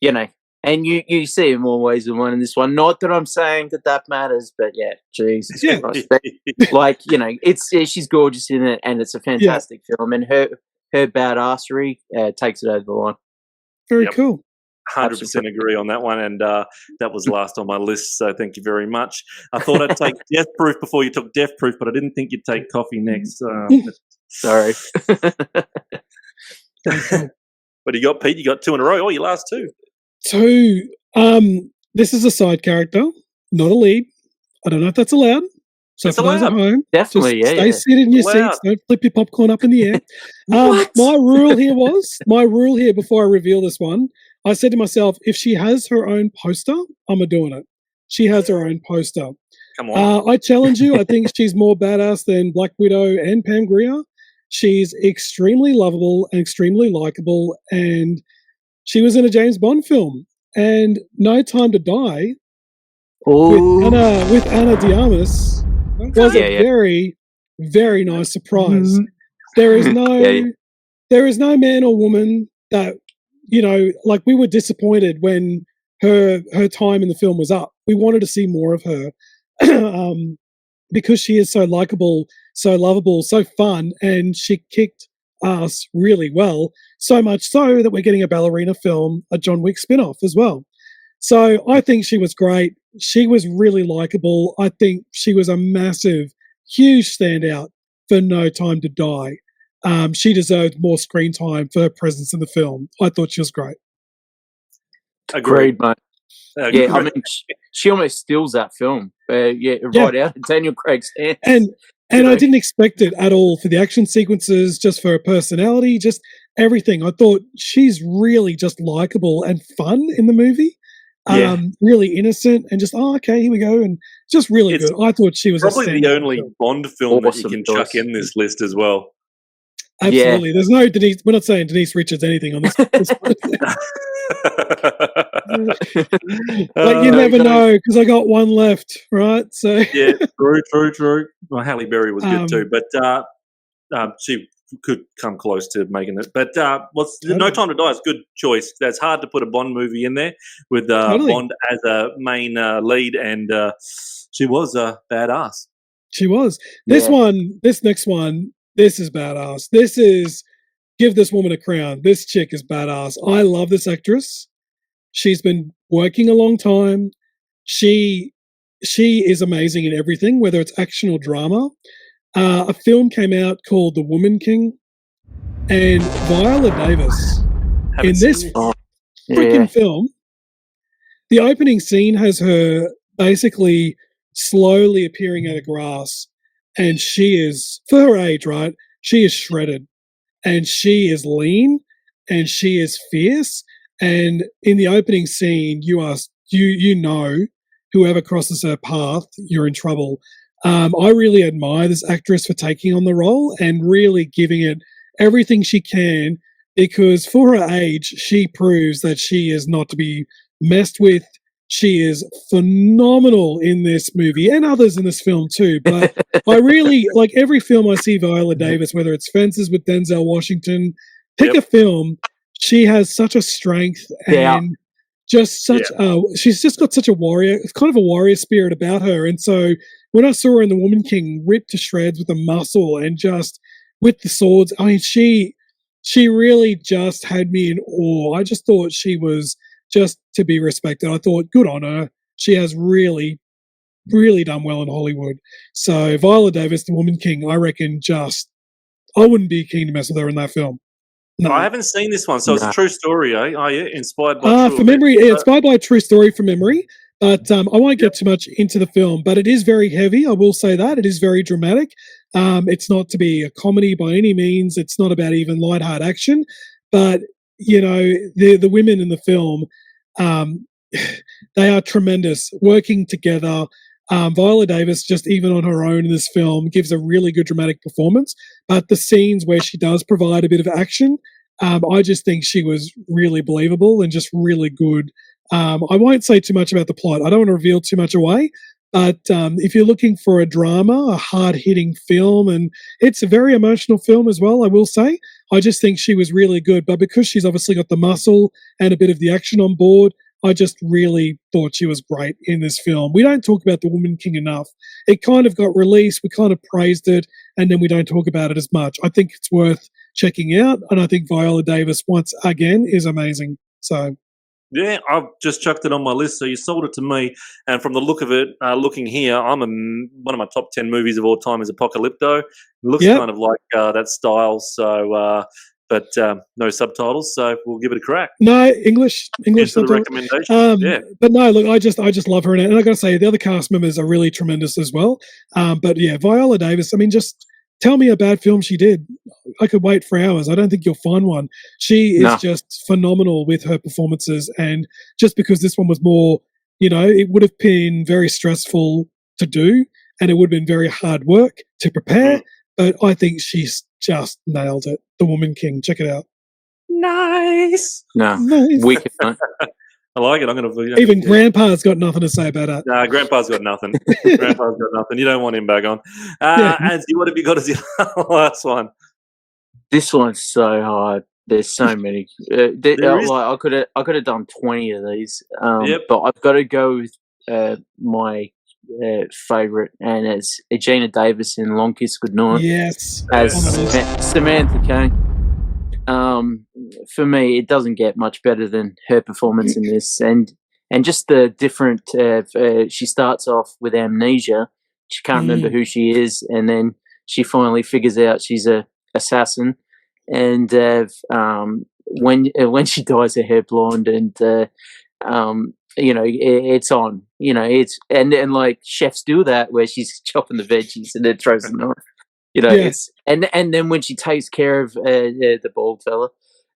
Yeah. And you see it more ways than one in this one. Not that I'm saying that matters, but Jesus Christ. Like, she's gorgeous in it, and it's a fantastic film. And her badassery takes it over the line. Very cool. 100% agree on that one, and that was last on my list, so thank you very much. I thought I'd take Death Proof before you took Death Proof, but I didn't think you'd take Coffee next. Sorry. What do you got, Pete? You got two in a row. Oh, your last two. Two. This is a side character, not a lead. I don't know if that's allowed. So it's for those at home, definitely, just stay seated in your seats. Don't flip your popcorn up in the air. My rule here before I reveal this one, I said to myself, if she has her own poster, I'm doing it. She has her own poster. Come on. I challenge you. I think she's more badass than Black Widow and Pam Grier. She's extremely lovable and extremely likable, and she was in a James Bond film. And No Time to Die with Ana de Armas was a very, very nice surprise. There is no man or woman that, like, we were disappointed when her time in the film was up. We wanted to see more of her because she is so likable, so lovable, so fun, and she kicked ass really well, so much so that we're getting a ballerina film, a John Wick spin-off as well. So I think she was great. She was really likable. I think she was a massive, huge standout for No Time to Die. She deserved more screen time for her presence in the film. I thought she was great. Agreed, mate. I mean, she almost steals that film. Right out of Daniel Craig's hands. And I didn't expect it at all for the action sequences, just for her personality, just everything. I thought she's really just likable and fun in the movie. Really innocent and just, okay, here we go. And just really good. I thought she was probably the only Bond film that you can chuck in this list as well. Absolutely. There's no Denise. We're not saying Denise Richards anything on this. But you never know, because I got one left, right? So true. Well, Halle Berry was good too, but she could come close to making it. But No Time to Die is a good choice. That's hard to put a Bond movie in there with Bond as a main lead, and she was a badass. She was. This next one, this is badass. This is, give this woman a crown. This chick is badass. I love this actress. She's been working a long time. She is amazing in everything, whether it's action or drama. A film came out called The Woman King, and Viola Davis in this freaking film, the opening scene has her basically slowly appearing out of grass, and she is, for her age, right, she is shredded. and she is lean and she is fierce. And in the opening scene, you know, whoever crosses her path, you're in trouble. I really admire this actress for taking on the role and really giving it everything she can, because for her age, she proves that she is not to be messed with. She is phenomenal in this movie and others in this film too. But I really like every film I see Viola Davis, whether it's Fences with Denzel Washington, pick a film. She has such a strength and just such she's just got such a warrior, it's kind of a warrior spirit about her. And so when I saw her in The Woman King, ripped to shreds with the muscle and just with the swords, I mean, she really just had me in awe. I just thought she was just to be respected. I thought, good on her. She has really, really done well in Hollywood. So Viola Davis, The Woman King, I reckon I wouldn't be keen to mess with her in that film. No. I haven't seen this one, so it's a true story, eh? Oh, yeah, inspired by true from memory. Inspired by a true story from memory. But I won't get too much into the film. But it is very heavy. I will say that it is very dramatic. It's not to be a comedy by any means. It's not about even lighthearted action. But you know, the women in the film, they are tremendous, working together. Viola Davis, just even on her own in this film, gives a really good dramatic performance. But the scenes where she does provide a bit of action, I just think she was really believable and just really good. I won't say too much about the plot. I don't want to reveal too much away. But if you're looking for a drama, a hard-hitting film, and it's a very emotional film as well, I will say, I just think she was really good. But because she's obviously got the muscle and a bit of the action on board, I just really thought she was great in this film. We don't talk about The Woman King enough. It kind of got released, we kind of praised it, and then we don't talk about it as much. I think it's worth checking out, and I think Viola Davis, once again, is amazing. So... yeah, I've just chucked it on my list, so you sold it to me. And from the look of it, looking here, one of my top 10 movies of all time is Apocalypto. It looks kind of like that style, so but no subtitles, so we'll give it a crack. No, English subtitles. Recommendation. But no, look, I just love her in it. And I got to say, the other cast members are really tremendous as well. But yeah, Viola Davis, I mean, just tell me a bad film she did. I could wait for hours. I don't think you'll find one. She is just phenomenal with her performances. And just because this one was more, you know, it would have been very stressful to do and it would have been very hard work to prepare. But I think she's just nailed it. The Woman King. Check it out. Nice. Wicked. I like it. I'm going to... Even Grandpa's got nothing to say about it. Nah, Grandpa's got nothing. Grandpa's got nothing. You don't want him back on. Adsey, what have you got as your last one? This one's so hard. There's so many. I could have done 20 of these. But I've got to go with my favourite, and it's Gina Davis in Long Kiss Goodnight. Yes. As Samantha Kane. For me, it doesn't get much better than her performance in this, and just the different. She starts off with amnesia; she can't remember who she is, and then she finally figures out she's a assassin. And when she dyes her hair blonde, and you know, it's on. You know, it's and like chefs do that where she's chopping the veggies and then throws the knife. You know, it's and then when she takes care of the bald fella,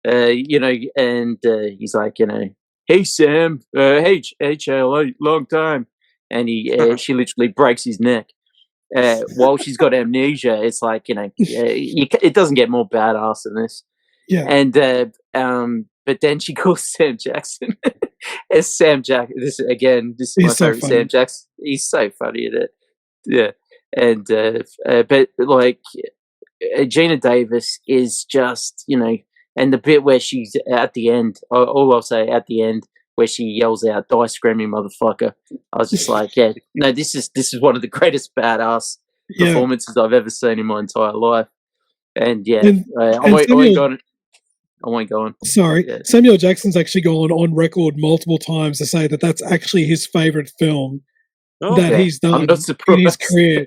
you know, and he's like, you know, hey Sam, hey HL, long time, and she literally breaks his neck while she's got amnesia. It's like, you know, it doesn't get more badass than this. Yeah, and but then she calls Sam Jackson. As Sam Jackson, this is my favorite Sam Jackson. He's so funny in it. Yeah. And but like Gina Davis is just, you know, and the bit where she's at the end, all I'll say at the end where she yells out, "Die screaming motherfucker!" I was just like, yeah, no, this is one of the greatest badass performances I've ever seen in my entire life. And I won't go on. Sorry, Samuel Jackson's actually gone on record multiple times to say that that's actually his favorite film he's done in his career.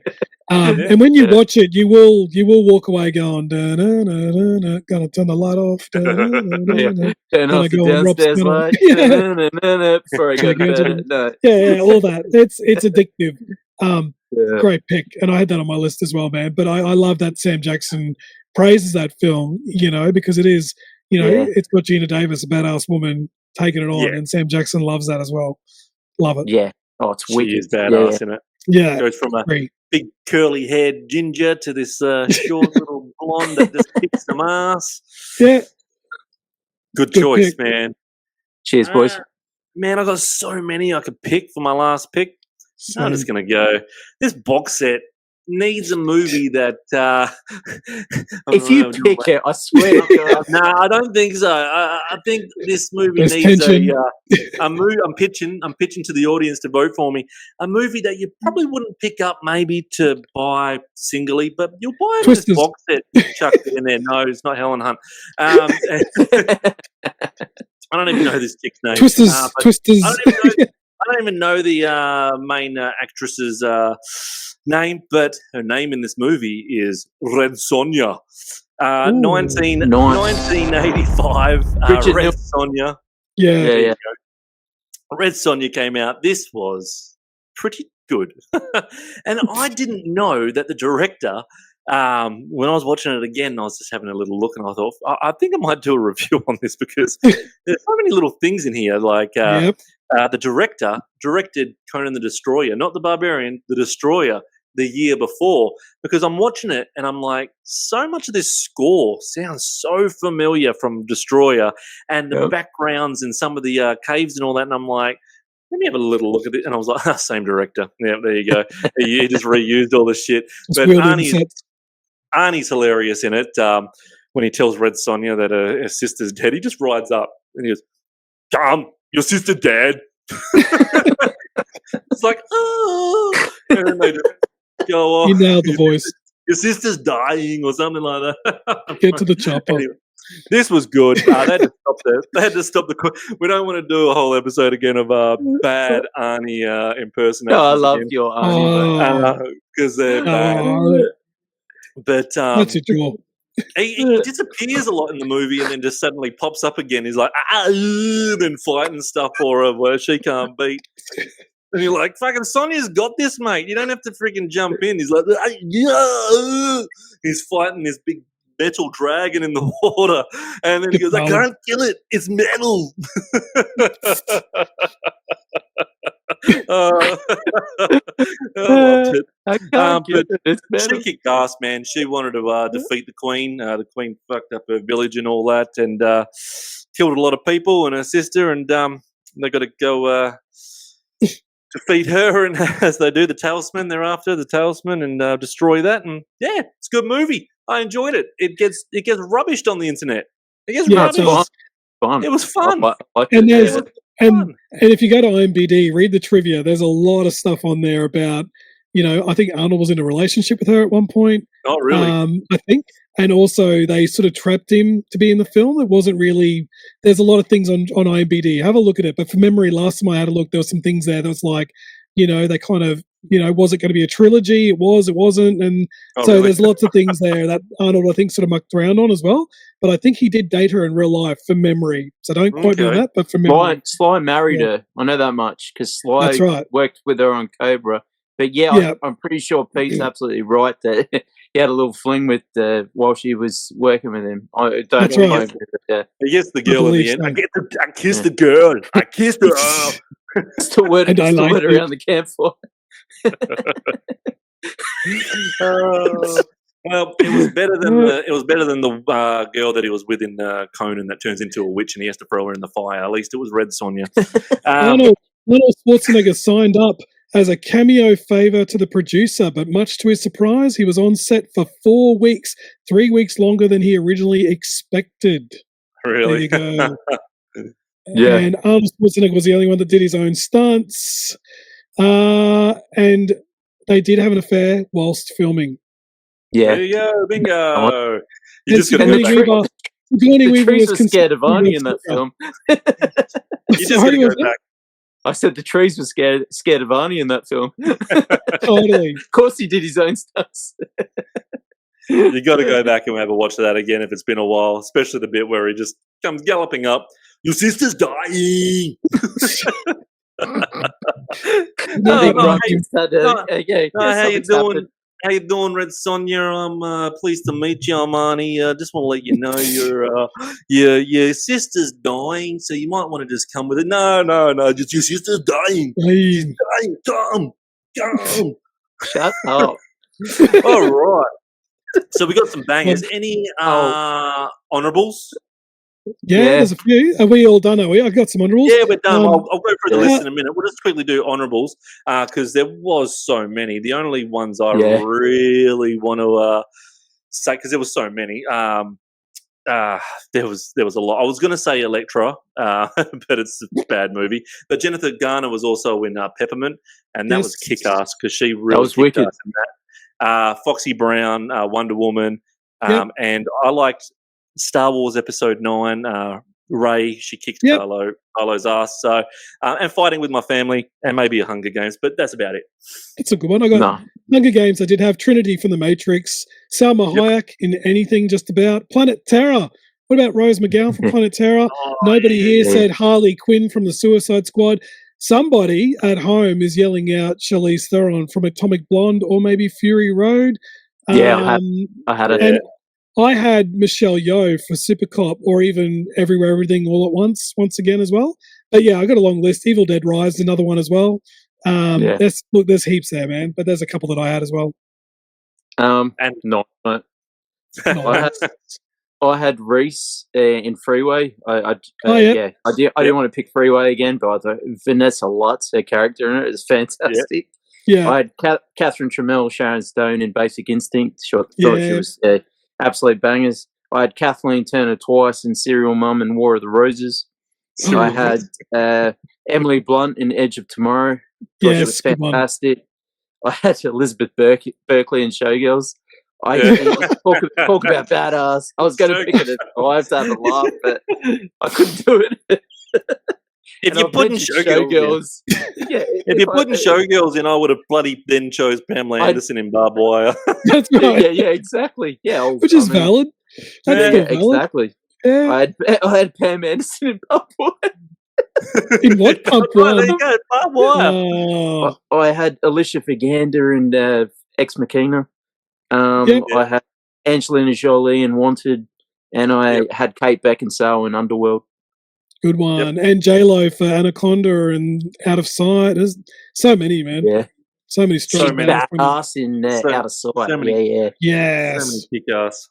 And when you watch it, you will walk away going, da, da, da, da, da, gonna turn the light off, da, da, da, da, turn off the downstairs light, before I go to bed. Yeah, all that. It's addictive. Great pick, and I had that on my list as well, man. But I love that Sam Jackson praises that film, because it is, Yeah. it's got Gina Davis, a badass woman, taking it on, Yeah. and Sam Jackson loves that as well. Love it. Yeah. Oh, it's She wicked. is badass in it. Yeah. Goes from a Great. big curly haired ginger to this short little blonde that just kicks some ass. Yeah. Good Good choice, pick. man. Cheers, boys. Man, I got so many I could pick for my last pick. So, I'm just gonna go. This box set needs a movie that. If you pick it, I swear to God. No, I don't think so. I think this movie There's needs tension. a movie. I'm pitching to the audience to vote for me. A movie that you probably wouldn't pick up maybe to buy singly, but you'll buy this Twisters. box set chucked in there. No, it's not Helen Hunt. I don't even know this chick's name. Twisters. But Twisters. I don't even know the main actress's name, but her name in this movie is Red Sonja. 1985, Bridget Red Nielsen. Sonja. Yeah. Yeah. Red Sonja came out. This was pretty good. And I didn't know that the director, when I was watching it again, I was just having a little look and I thought, I think I might do a review on this because there's so many little things in here. Like Yep. the director directed Conan the Destroyer, not the Barbarian, the Destroyer, the year before, because I'm watching it and I'm like, so much of this score sounds so familiar from Destroyer and the backgrounds and some of the caves and all that. And I'm like, let me have a little look at it. And I was like, same director. Yeah, there you go. He just reused all the shit. It's But wielding the sets. Arnie's hilarious in it. When he tells Red Sonja that her sister's dead, he just rides up and he goes, "Come, your sister dead." It's like, oh, and then they just go off. You nailed the voice. Your sister's dying or something like that. Get to the chopper. Anyway, this was good. They had to stop the. They had to stop the. We don't want to do a whole episode again of bad Arnie impersonations. No, I love again, your Arnie. because they're bad. But That's a draw. he disappears a lot in the movie and then just suddenly pops up again. He's like, then fighting stuff for her where she can't beat. And you're like, fucking Sonya's got this, mate. You don't have to freaking jump in. He's like, yeah. He's fighting this big metal dragon in the water. And then he goes, I can't kill it. It's metal. I loved it. I can't get it. It's She better. kicked ass, man. She wanted to defeat the Queen. The Queen fucked up her village and all that and killed a lot of people and her sister. And they got to go defeat her. And as they do, the Talisman, they're after the Talisman and destroy that. And yeah, it's a good movie. I enjoyed it. It gets rubbished on the internet. It gets Yeah, rubbished. Fun. It was fun. And there's It was and fun. and if you go to IMDb, read the trivia. There's a lot of stuff on there about, I think Arnold was in a relationship with her at one point. Not really. I think, and also they sort of trapped him to be in the film. It wasn't really. There's a lot of things on IMDb. Have a look at it. But from memory, last time I had a look, there was some things there that was like, they kind of, was it going to be a trilogy? It was. It wasn't. And so really? there's lots of things there that Arnold, I think, sort of mucked around on as well. But I think he did date her in real life from memory. So don't quote me on that, but from memory. Sly married her. I know that much because Sly That's right. worked with her on Cobra. But Yeah. I'm pretty sure Pete's absolutely right that he had a little fling with while she was working with him. I don't That's know. right. He gets the girl in the believe end. so. I kissed the girl. I kissed her. Still word And I like it. around the campfire. Well, it was better than the girl that he was with in Conan that turns into a witch and he has to throw her in the fire. At least it was Red Sonja. Arnold Schwarzenegger signed up as a cameo favor to the producer, but much to his surprise, he was on set for 4 weeks, 3 weeks longer than he originally expected. Really? There you go. Yeah. And Arnold Schwarzenegger was the only one that did his own stunts. And they did have an affair whilst filming. Yeah. There you go, bingo. You And just got Sigourney to go back. Sigourney The Weaver trees was were scared of considered Arnie in that film. You just got Sorry, to go was that? back. I said the trees were scared of Arnie in that film. Totally. Of course, he did his own stunts. You got to go back and have a watch of that again if it's been a while, especially the bit where he just comes galloping up. Your sister's dying. No, Big no, rock hey, inside no, okay, how you something's doing? happened. How you doing, Red Sonja? I'm pleased to meet you, Armani. Just want to let you know your sister's dying, so you might want to just come with it. No, just your sister's dying. She's dying. Come. Shut up. All right. So we got some bangers. Any honourables? Yeah, there's a few. Are we all done, are we? I've got some honourables. Yeah, we're done. I'll go through the list in a minute. We'll just quickly do honourables because there was so many. The only ones I really want to say, because there was so many, there was a lot. I was going to say Electra, but it's a bad movie. But Jennifer Garner was also in Peppermint, and that was kick-ass because she really was wicked in that. Foxy Brown, Wonder Woman, and I liked Star Wars Episode 9, Rey, she kicked Kylo's ass. So, and fighting with my family, and maybe a Hunger Games, but that's about it. That's a good one. I got Hunger Games. I did have Trinity from The Matrix, Salma Hayek in anything just about, Planet Terror. What about Rose McGowan from Planet Terror? Nobody here said Harley Quinn from The Suicide Squad. Somebody at home is yelling out Charlize Theron from Atomic Blonde or maybe Fury Road. I had it. And I had Michelle Yeoh for Super Cop or even Everywhere, Everything, All at Once again as well. But yeah, I got a long list. Evil Dead Rise, another one as well. There's heaps there, man. But there's a couple that I had as well. And not. I had Reese in Freeway. I didn't want to pick Freeway again, but I thought Vanessa Lutz, her character in it, is fantastic. Yeah. I had Catherine Trammell, Sharon Stone in Basic Instinct. Thought she was absolute bangers. I had Kathleen Turner twice in Serial Mum and War of the Roses. I had Emily Blunt in Edge of Tomorrow. She was fantastic. I had Elizabeth Berkley in Showgirls. Talk about badass. I was going to pick it at 5 to have a laugh, but I couldn't do it. If you're putting Showgirls in, I would have bloody then chose Pamela Anderson in Barbed Wire. That's right. Yeah, exactly. Yeah, which is valid. That's valid. Exactly. Yeah. I had Pam Anderson in Barbed Wire. In what Barbed Wire? Barbed Wire. I had Alicia Vikander and Ex Machina. I had Angelina Jolie in Wanted, and I had Kate Beckinsale in Underworld. Good one. And J-Lo for Anaconda and Out of Sight. There's so many, man. Yeah. So many strong badass in Out of Sight. Yes. So many kick-ass.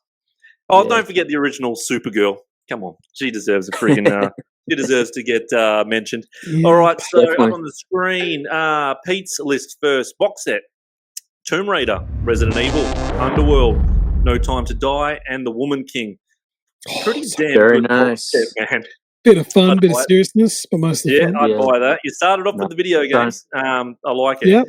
Oh, don't forget the original Supergirl. Come on. She deserves a friggin' she deserves to get mentioned. Yeah, all right, so up on the screen, Pete's list first. Box set. Tomb Raider, Resident Evil, Underworld, No Time to Die, and The Woman King. Pretty damn very good nice, set, man. Bit of fun, bit of seriousness, but mostly fun. I'd buy that. You started off with the video games. I like it. Yep.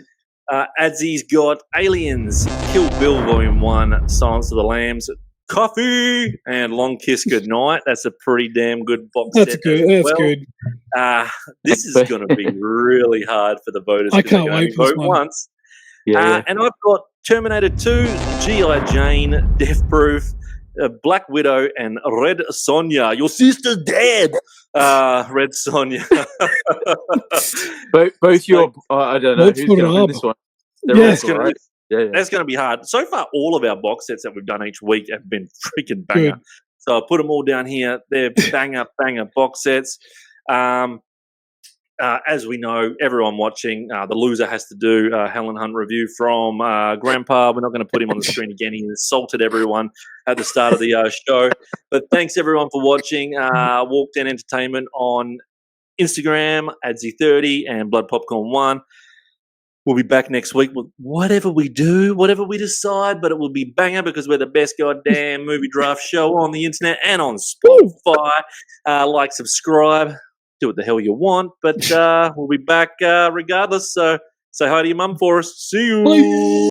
Adsey's got Aliens, Kill Bill Volume 1, Silence of the Lambs, Coffee, and Long Kiss Goodnight. That's a pretty damn good box set. That's good. This is going to be really hard for the voters. I can't wait for this one. Once. And I've got Terminator 2, G.I. Jane, Death Proof, Black Widow, and Red Sonja. Your sister's dead, Red Sonja. both your... I don't know who's going to win this one. That's going to be hard. So far, all of our box sets that we've done each week have been freaking banger. Good. So I put them all down here. They're banger box sets. As we know, everyone watching, the loser has to do a Helen Hunt review from Grandpa. We're not going to put him on the screen again. He insulted everyone at the start of the show. But thanks, everyone, for watching Walkden Entertainment on Instagram, Adsey30 and Blood Popcorn 1. We'll be back next week with whatever we do, whatever we decide, but it will be banger because we're the best goddamn movie draft show on the internet and on Spotify. Like, subscribe. Do what the hell you want, but we'll be back regardless. So say hi to your mum for us. See you. Bye.